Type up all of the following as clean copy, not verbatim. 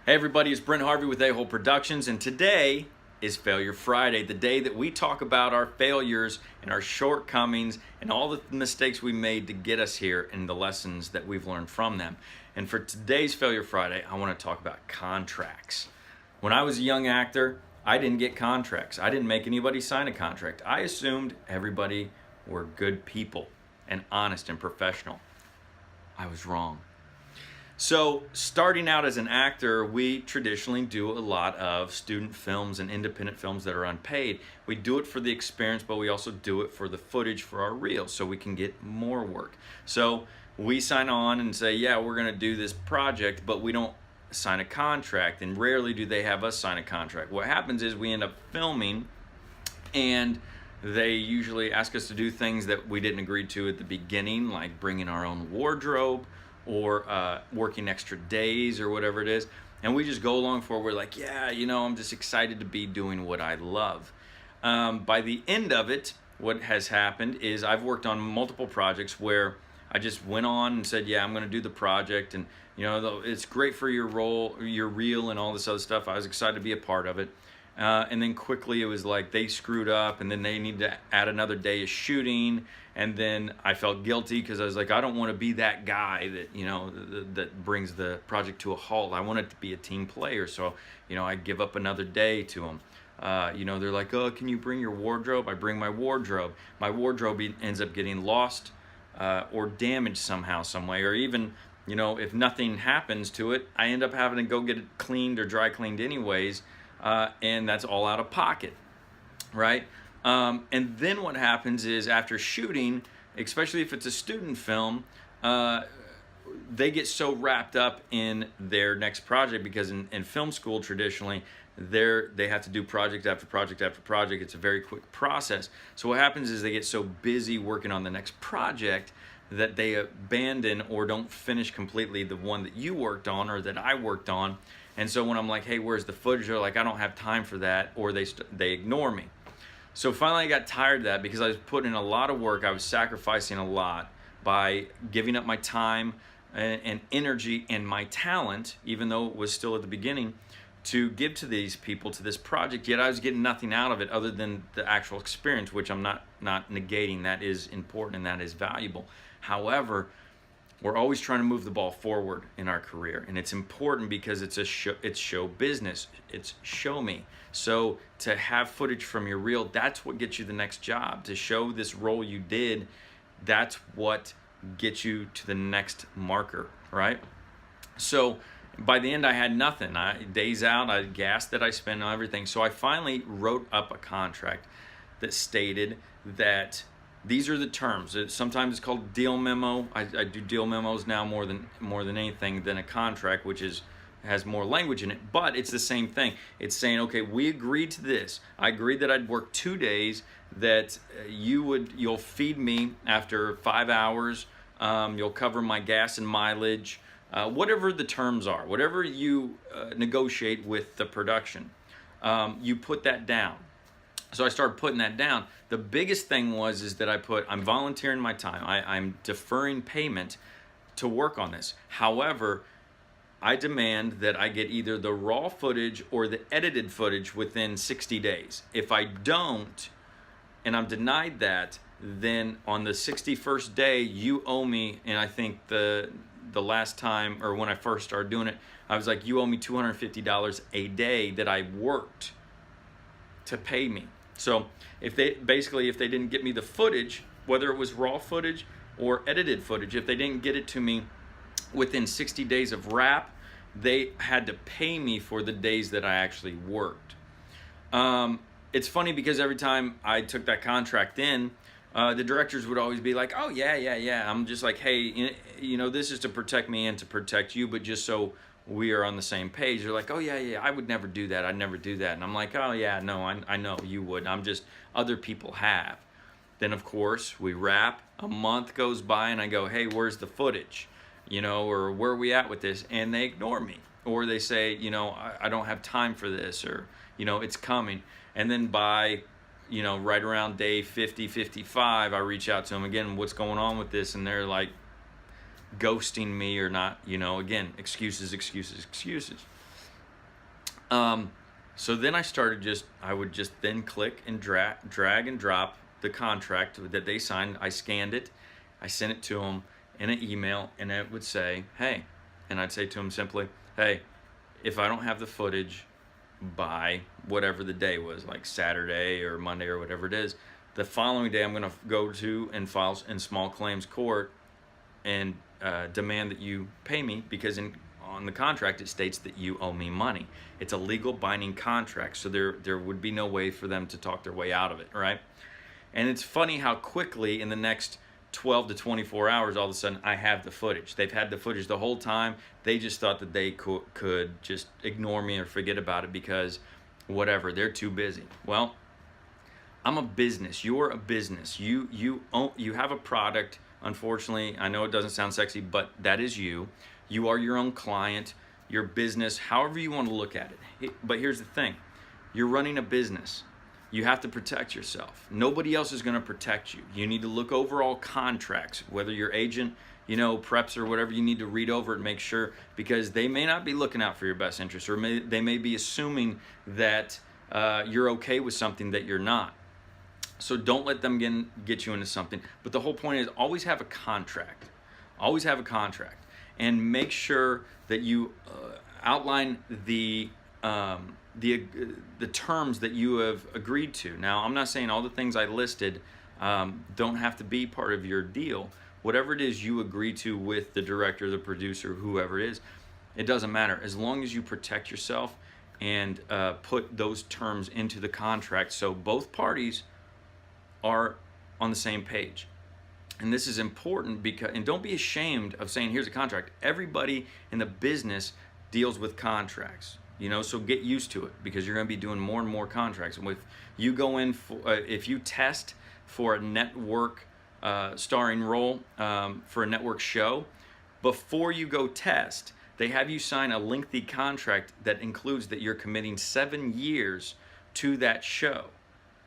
Hey everybody, it's Brent Harvey with A-Hole Productions, and today is Failure Friday, the day that we talk about our failures and our shortcomings and all the mistakes we made to get us here and the lessons that we've learned from them. And for today's Failure Friday, I want to talk about contracts. When I was a young actor, I didn't get contracts. I didn't make anybody sign a contract. I assumed everybody were good people and honest and professional. I was wrong. So starting out as an actor, we traditionally do a lot of student films and independent films that are unpaid. We do it for the experience, but we also do it for the footage for our reels so we can get more work. So we sign on and say, yeah, we're gonna do this project, but we don't sign a contract, and rarely do they have us sign a contract. What happens is we end up filming and they usually ask us to do things that we didn't agree to at the beginning, like bringing our own wardrobe, or working extra days or whatever it is, and we just go along for it. We're like, yeah, I'm just excited to be doing what I love. By the end of it, what has happened is I've worked on multiple projects where I just went on and said, yeah, I'm going to do the project, and it's great for your role, your reel, and all this other stuff. I was excited to be a part of it. And then quickly it was like they screwed up, and then they need to add another day of shooting, and then I felt guilty because I was like, I don't want to be that guy that that brings the project to a halt. I want it to be a team player, so I give up another day to them. They're like, oh, can you bring your wardrobe? I bring my wardrobe. My wardrobe ends up getting lost or damaged somehow, some way, or even if nothing happens to it, I end up having to go get it cleaned or dry cleaned anyways. And that's all out of pocket, right? And then what happens is after shooting, especially if it's a student film, they get so wrapped up in their next project because in film school traditionally, they have to do project after project after project. It's a very quick process. So what happens is they get so busy working on the next project that they abandon or don't finish completely the one that you worked on or that I worked on. And so when I'm like, hey, where's the footage? They're like, I don't have time for that, or they ignore me. So finally I got tired of that because I was putting in a lot of work. I was sacrificing a lot by giving up my time and energy and my talent, even though it was still at the beginning, to give to these people, to this project, yet I was getting nothing out of it other than the actual experience, which I'm not negating. That is important and that is valuable. However, we're always trying to move the ball forward in our career, and it's important because it's show business. It's show me. So to have footage from your reel, that's what gets you the next job. To show this role you did, that's what gets you to the next marker, right? So by the end, I had nothing. Days out, I had gas that I spent on everything. So I finally wrote up a contract that stated that these are the terms. Sometimes it's called deal memo. I do deal memos now more than anything than a contract, which has more language in it, but it's the same thing. It's saying, okay, we agreed to this. I agreed that I'd work 2 days, that you'll feed me after 5 hours, you'll cover my gas and mileage, whatever the terms are, whatever you negotiate with the production, you put that down. So I started putting that down. The biggest thing is that I'm volunteering my time. I'm deferring payment to work on this. However, I demand that I get either the raw footage or the edited footage within 60 days. If I don't, and I'm denied that, then on the 61st day, you owe me, and I think the last time, or when I first started doing it, I was like, you owe me $250 a day that I worked to pay me. So if they didn't get me the footage, whether it was raw footage or edited footage, if they didn't get it to me within 60 days of wrap, they had to pay me for the days that I actually worked. It's funny because every time I took that contract in, the directors would always be like, oh, yeah. I'm just like, hey, this is to protect me and to protect you, but just so we are on the same page. They're like, oh, yeah, I would never do that. I'd never do that. And I'm like, oh, yeah, no, I know you would. I'm just, other people have. Then, of course, we wrap. A month goes by, and I go, hey, where's the footage? Or where are we at with this? And they ignore me. Or they say, I don't have time for this, or, it's coming. And then by, right around day 50, 55, I reach out to them again, what's going on with this? And they're like, ghosting me or not, again, excuses. So then I would just then click and drag and drop the contract that they signed. I scanned it, I sent it to them in an email, and it would say, hey, and I'd say to them simply, hey, if I don't have the footage by whatever the day was, like Saturday or Monday or whatever it is, the following day I'm going to go to and file in small claims court and demand that you pay me, because on the contract it states that you owe me money. It's a legal binding contract, so there would be no way for them to talk their way out of it, right? And it's funny how quickly in the next 12 to 24 hours, all of a sudden I have the footage. They've had the footage the whole time. They just thought that they could just ignore me or forget about it because whatever, they're too busy. Well, I'm a business. You're a business. You have a product. Unfortunately, I know it doesn't sound sexy, but that is you. You are your own client, your business, however you want to look at it. But here's the thing. You're running a business. You have to protect yourself. Nobody else is going to protect you. You need to look over all contracts, whether your agent, preps or whatever. You need to read over it and make sure, because they may not be looking out for your best interest, or they may be assuming that you're okay with something that you're not. So don't let them get you into something. But the whole point is always have a contract. Always have a contract, and make sure that you outline the terms that you have agreed to. Now, I'm not saying all the things I listed don't have to be part of your deal. Whatever it is you agree to with the director, the producer, whoever it is, it doesn't matter. As long as you protect yourself and put those terms into the contract so both parties are on the same page. And this is important and don't be ashamed of saying, here's a contract. Everybody in the business deals with contracts. So get used to it, because you're going to be doing more and more contracts. And if you go in if you test for a network starring role for a network show, before you go test, they have you sign a lengthy contract that includes that you're committing 7 years to that show,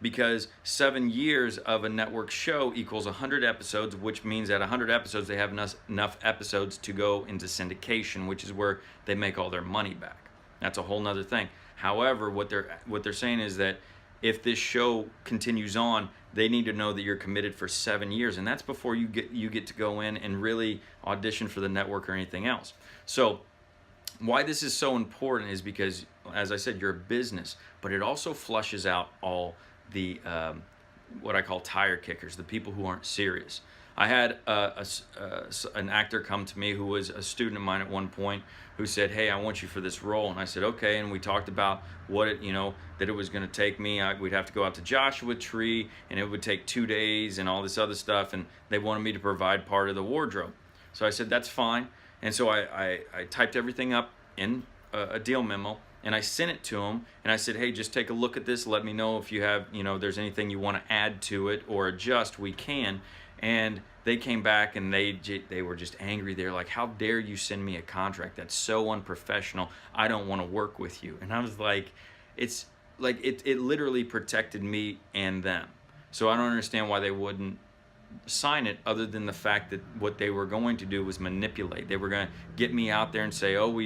because 7 years of a network show equals 100 episodes, which means at 100 episodes they have enough episodes to go into syndication, which is where they make all their money back. That's a whole nother thing. However, what they're saying is that if this show continues on, they need to know that you're committed for 7 years, and that's before you get to go in and really audition for the network or anything else. So why this is so important is because, as I said, you're a business, but it also flushes out all the what I call tire kickers, the people who aren't serious. I had an actor come to me who was a student of mine at one point, who said, hey, I want you for this role. And I said, okay. And we talked about what that it was going to take me. We'd have to go out to Joshua Tree, and it would take 2 days and all this other stuff. And they wanted me to provide part of the wardrobe. So I said, that's fine. And so I typed everything up in a deal memo, and I sent it to them, and I said, hey, just take a look at this. Let me know if you have, there's anything you want to add to it or adjust, we can. And they came back and they were just angry. They're like, how dare you send me a contract? That's so unprofessional. I don't want to work with you. And I was like, it's like it literally protected me and them. So I don't understand why they wouldn't sign it, other than the fact that what they were going to do was manipulate. They were going to get me out there and say, oh,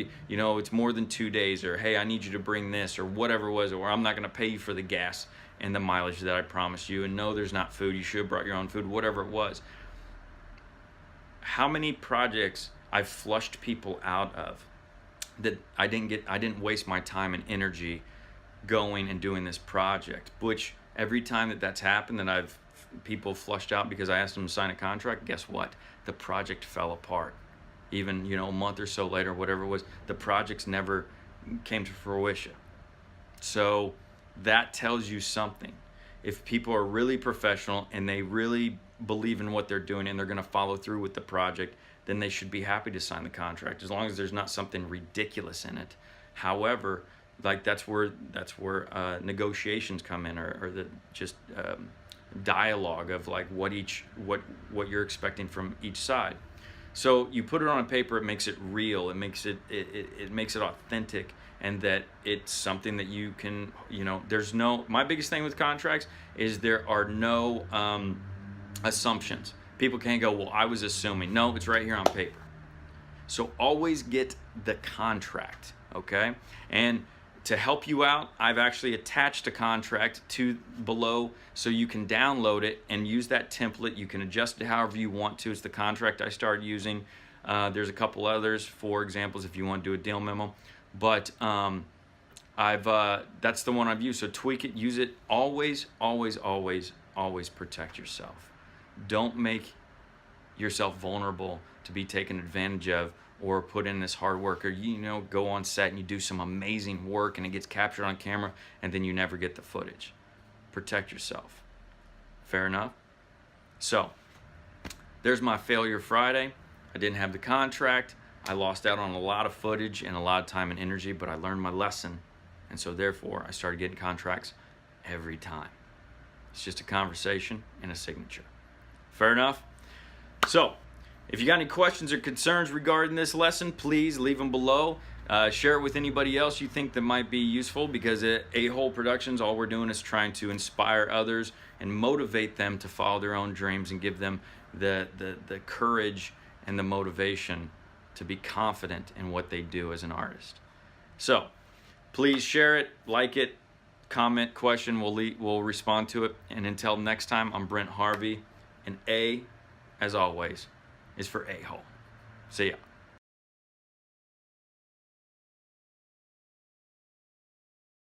it's more than 2 days, or hey, I need you to bring this, or whatever it was, or I'm not going to pay you for the gas and the mileage that I promised you, and no, there's not food, you should have brought your own food, whatever it was. How many projects I've flushed people out of that I didn't waste my time and energy going and doing this project, which every time that's happened, that I've people flushed out because I asked them to sign a contract, guess what? The project fell apart. Even, a month or so later, whatever it was, the projects never came to fruition. So that tells you something. If people are really professional and they really believe in what they're doing and they're going to follow through with the project, then they should be happy to sign the contract, as long as there's not something ridiculous in it. However, like that's where negotiations come in, or the just dialogue of like what you're expecting from each side. So you put it on paper, it makes it real, it makes it authentic, and that it's something that you can, there's no, my biggest thing with contracts is there are no assumptions. People can't go, well, I was assuming. No, it's right here on paper. So always get the contract, okay? And to help you out, I've actually attached a contract to below so you can download it and use that template. You can adjust it however you want to. It's the contract I started using. There's a couple others, for examples, if you want to do a deal memo. But that's the one I've used. So tweak it, use it. Always, always, always, always protect yourself. Don't make yourself vulnerable to be taken advantage of or put in this hard work, or go on set and you do some amazing work and it gets captured on camera and then you never get the footage. Protect yourself. Fair enough? So there's my failure Friday. I didn't have the contract. I lost out on a lot of footage and a lot of time and energy, but I learned my lesson, and so therefore I started getting contracts every time. It's just a conversation and a signature. Fair enough? So if you got any questions or concerns regarding this lesson, please leave them below. Share it with anybody else you think that might be useful, because at A-Hole Productions, all we're doing is trying to inspire others and motivate them to follow their own dreams and give them the courage and the motivation to be confident in what they do as an artist. So please share it, like it, comment, question, we'll respond to it. And until next time, I'm Brent Harvey, and A, as always, is for A-Hole. See ya.